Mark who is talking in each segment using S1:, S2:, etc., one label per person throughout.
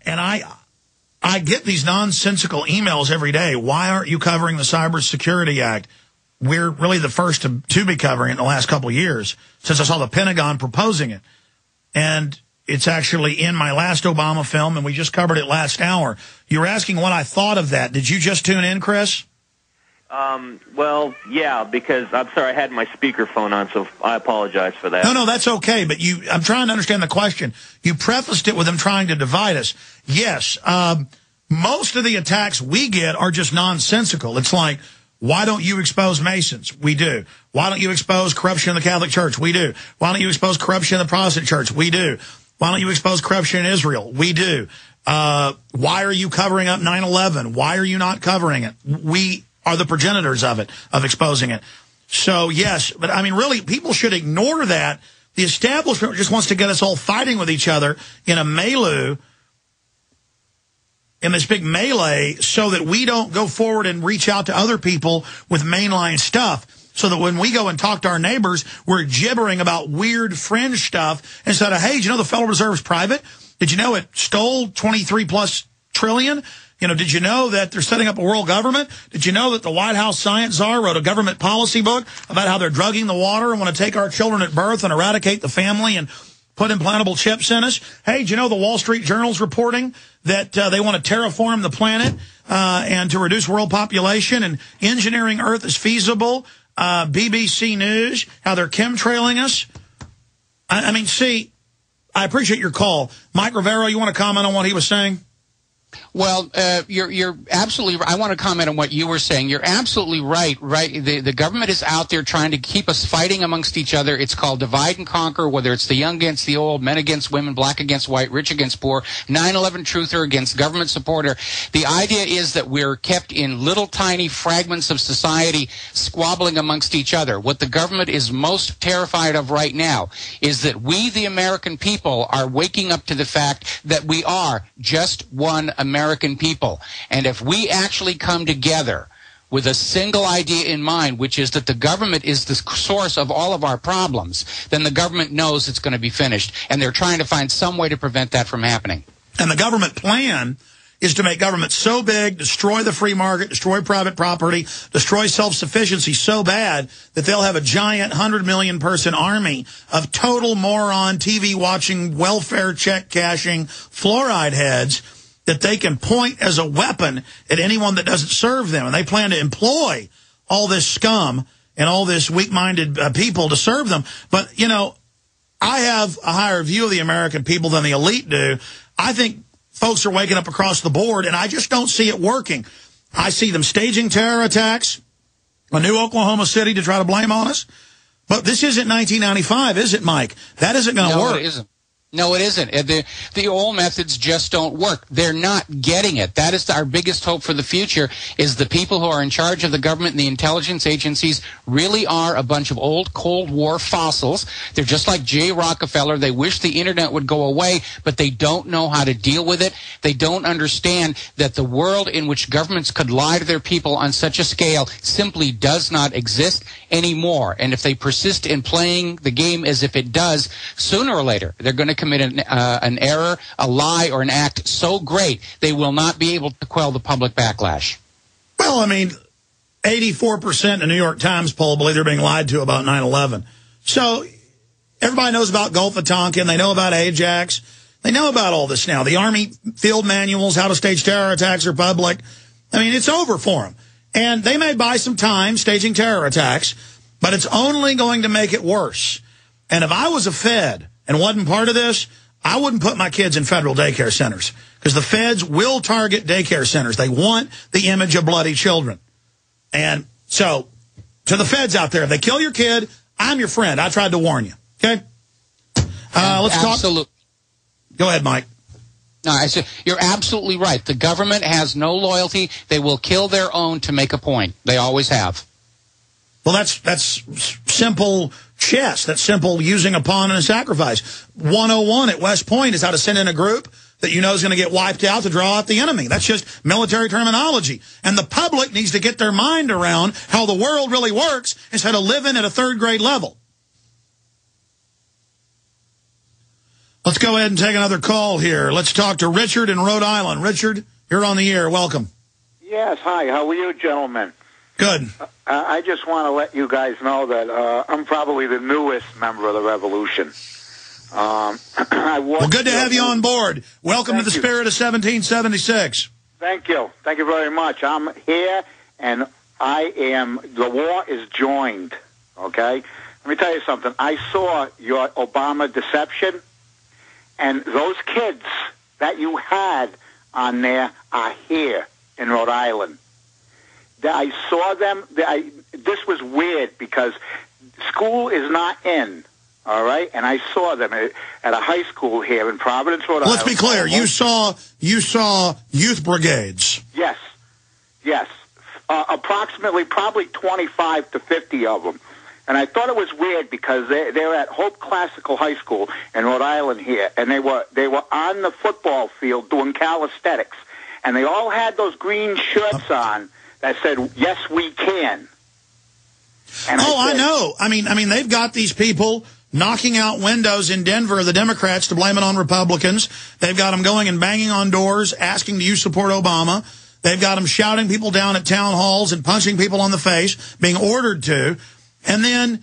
S1: And I get these nonsensical emails every day. Why aren't you covering the Cybersecurity Act? We're really the first to be covering it in the last couple of years since I saw the Pentagon proposing it. And it's actually in my last Obama film, and we just covered it last hour. You were asking what I thought of that. Did you just tune in, Chris?
S2: Well, yeah, because I'm sorry, I had my speakerphone on, so I apologize for that.
S1: No, that's okay, but I'm trying to understand the question. You prefaced it with them trying to divide us. Yes, most of the attacks we get are just nonsensical. It's like, why don't you expose Masons? We do. Why don't you expose corruption in the Catholic Church? We do. Why don't you expose corruption in the Protestant Church? We do. Why don't you expose corruption in Israel? We do. Why are you covering up 9/11? Why are you not covering it? We are the progenitors of it, of exposing it. So, yes, but I mean, really, people should ignore that. The establishment just wants to get us all fighting with each other in a melee, in this big melee, so that we don't go forward and reach out to other people with mainline stuff. So that when we go and talk to our neighbors, we're gibbering about weird fringe stuff instead of, hey, did you know the Federal Reserve's private? Did you know it stole 23+ trillion? You know, did you know that they're setting up a world government? Did you know that the White House science czar wrote a government policy book about how they're drugging the water and want to take our children at birth and eradicate the family and put implantable chips in us? Hey, did you know the Wall Street Journal's reporting that they want to terraform the planet and to reduce world population, and engineering Earth is feasible? BBC News, how they're chemtrailing us. I mean, see, I appreciate your call. Mike Rivero, you want to comment on what he was saying?
S3: Well, you're absolutely right. I want to comment on what you were saying. You're absolutely right. The government is out there trying to keep us fighting amongst each other. It's called divide and conquer, whether it's the young against the old, men against women, black against white, rich against poor, 9/11 truther against government supporter. The idea is that we're kept in little tiny fragments of society squabbling amongst each other. What the government is most terrified of right now is that we, the American people, are waking up to the fact that we are just one American people. And if we actually come together with a single idea in mind, which is that the government is the source of all of our problems, then the government knows it's going to be finished. And they're trying to find some way to prevent that from happening.
S1: And the government plan is to make government so big, destroy the free market, destroy private property, destroy self-sufficiency so bad that they'll have a giant 100 million person army of total moron, TV-watching, welfare check cashing, fluoride heads that they can point as a weapon at anyone that doesn't serve them. And they plan to employ all this scum and all this weak-minded people to serve them. But, you know, I have a higher view of the American people than the elite do. I think folks are waking up across the board, and I just don't see it working. I see them staging terror attacks, a new Oklahoma City to try to blame on us. But this isn't 1995, is it, Mike? That isn't going to work.
S3: No, it isn't. No, it isn't. The old methods just don't work. They're not getting it. That is our biggest hope for the future, is the people who are in charge of the government and the intelligence agencies really are a bunch of old Cold War fossils. They're just like J. Rockefeller. They wish the internet would go away, but they don't know how to deal with it. They don't understand that the world in which governments could lie to their people on such a scale simply does not exist anymore. And if they persist in playing the game as if it does, sooner or later they're going to commit an error, a lie, or an act so great they will not be able to quell the public backlash.
S1: Well, I mean, 84% in the New York Times poll believe they're being lied to about 9/11. So everybody knows about Gulf of Tonkin. They know about Ajax. They know about all this now. The Army field manuals, how to stage terror attacks are public. I mean, it's over for them. And they may buy some time staging terror attacks, but it's only going to make it worse. And if I was a Fed and wasn't part of this, I wouldn't put my kids in federal daycare centers, because the feds will target daycare centers. They want the image of bloody children. And so, to the feds out there, if they kill your kid, I'm your friend. I tried to warn you. Okay? Let's talk. Go ahead, Mike.
S3: No, I said, you're absolutely right. The government has no loyalty. They will kill their own to make a point. They always have.
S1: Well, that's simple chess. That's simple using a pawn and a sacrifice. 101 at West Point is how to send in a group that you know is going to get wiped out to draw out the enemy. That's just military terminology. And the public needs to get their mind around how the world really works instead of living at a third grade level. Let's go ahead and take another call here. Let's talk to Richard in Rhode Island. Richard, you're on the air. Welcome.
S4: Yes, hi. How are you, gentlemen?
S1: Good.
S4: I just want to let you guys know that I'm probably the newest member of the revolution.
S1: Well, good to have you on board. Welcome to the spirit of 1776.
S4: Thank you. Thank you very much. I'm here, and the war is joined, okay? Let me tell you something. I saw your Obama deception, and those kids that you had on there are here in Rhode Island. I saw them. This was weird because school is not in, all right? And I saw them at a high school here in Providence, Rhode Island.
S1: Let's be clear. You saw youth brigades.
S4: Yes. Approximately probably 25 to 50 of them. And I thought it was weird because they were at Hope Classical High School in Rhode Island here, and they were on the football field doing calisthenics, and they all had those green shirts on that said, "Yes, we can." And
S1: I know. I mean, they've got these people knocking out windows in Denver, the Democrats, to blame it on Republicans. They've got them going and banging on doors, asking, do you support Obama? They've got them shouting people down at town halls and punching people on the face, being ordered to. And then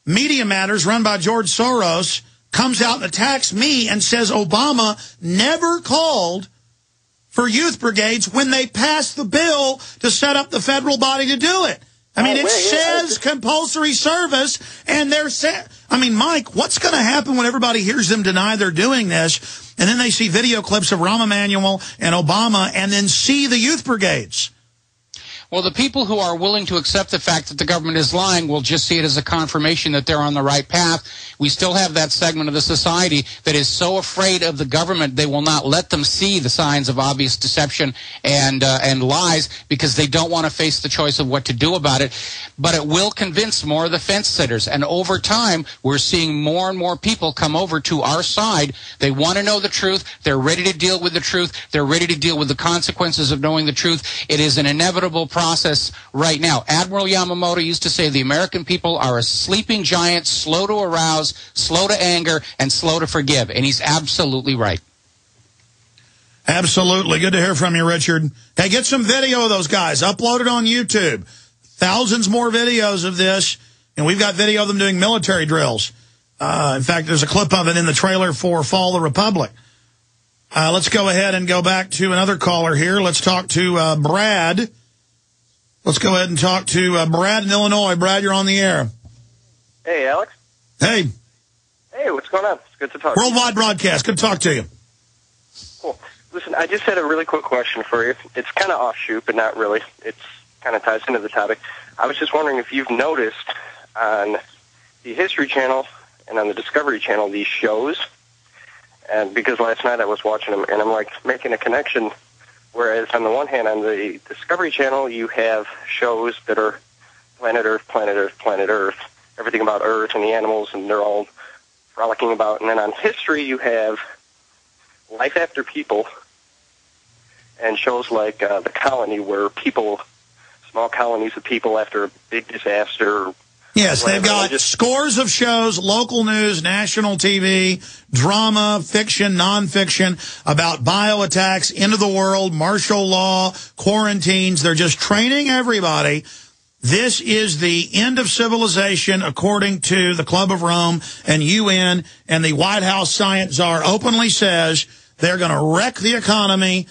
S1: Media Matters, run by George Soros, comes out and attacks me and says Obama never called for youth brigades when they passed the bill to set up the federal body to do it. I mean, it says compulsory service, and they're Mike, what's going to happen when everybody hears them deny they're doing this, and then they see video clips of Rahm Emanuel and Obama, and then see the youth brigades?
S3: Well, the people who are willing to accept the fact that the government is lying will just see it as a confirmation that they're on the right path. We still have that segment of the society that is so afraid of the government they will not let them see the signs of obvious deception and lies because they don't want to face the choice of what to do about it. But it will convince more of the fence sitters. And over time, we're seeing more and more people come over to our side. They want to know the truth. They're ready to deal with the truth. They're ready to deal with the consequences of knowing the truth. It is an inevitable process right now. Admiral Yamamoto used to say the American people are a sleeping giant, slow to arouse, slow to anger, and slow to forgive. And he's absolutely right.
S1: Absolutely. Good to hear from you, Richard. Hey, get some video of those guys. Upload it on YouTube. Thousands more videos of this. And we've got video of them doing military drills. In fact, there's a clip of it in the trailer for Fall of the Republic. Let's go ahead and go back to another caller here. Let's talk to Brad. Let's go ahead and talk to Brad in Illinois. Brad, you're on the air.
S5: Hey, Alex.
S1: Hey.
S5: Hey, what's going on? It's good to talk.
S1: Worldwide broadcast. Good to talk to you.
S5: Cool. Listen, I just had a really quick question for you. It's kind of offshoot, but not really. It's kind of ties into the topic. I was just wondering if you've noticed on the History Channel and on the Discovery Channel these shows, and because last night I was watching them, and I'm like making a connection. Whereas on the one hand, on the Discovery Channel, you have shows that are Planet Earth, Planet Earth, Planet Earth, everything about Earth and the animals, and they're all frolicking about. And then on History, you have Life After People and shows like The Colony, where people, small colonies of people after a big disaster.
S1: Yes, they've got scores of shows, local news, national TV, drama, fiction, nonfiction, about bioattacks, end of the world, martial law, quarantines. They're just training everybody. This is the end of civilization, according to the Club of Rome and UN, and the White House science czar openly says they're going to wreck the economy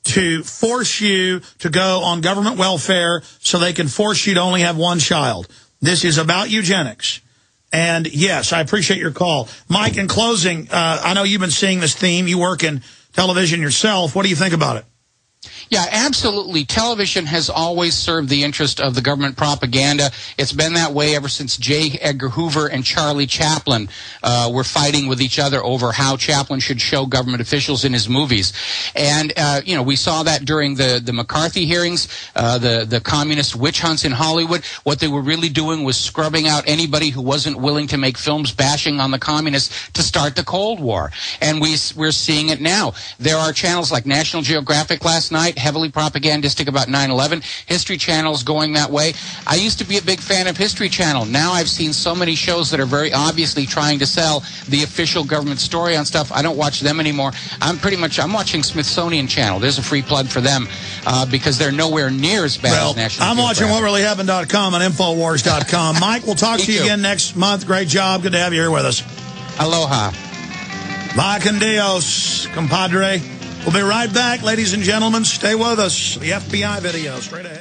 S1: to force you to go on government welfare so they can force you to only have one child. This is about eugenics. And, yes, I appreciate your call. Mike, in closing, I know you've been seeing this theme. You work in television yourself. What do you think about it?
S3: Yeah, absolutely. Television has always served the interest of the government propaganda. It's been that way ever since J. Edgar Hoover and Charlie Chaplin were fighting with each other over how Chaplin should show government officials in his movies. And, we saw that during the McCarthy hearings, the communist witch hunts in Hollywood. What they were really doing was scrubbing out anybody who wasn't willing to make films bashing on the communists to start the Cold War. And we're seeing it now. There are channels like National Geographic last night heavily propagandistic about 9/11. History Channel's going that way. I used to be a big fan of History Channel. Now I've seen so many shows that are very obviously trying to sell the official government story on stuff. I don't watch them anymore. I'm watching Smithsonian Channel. There's a free plug for them because they're nowhere near as bad as National
S1: I'm watching WhatReallyHappened.com and Infowars.com. Mike, we'll talk to you again next month. Great job. Good to have you here with us.
S3: Aloha.
S1: Bye con Dios, compadre. We'll be right back, ladies and gentlemen. Stay with us. The FBI video straight ahead.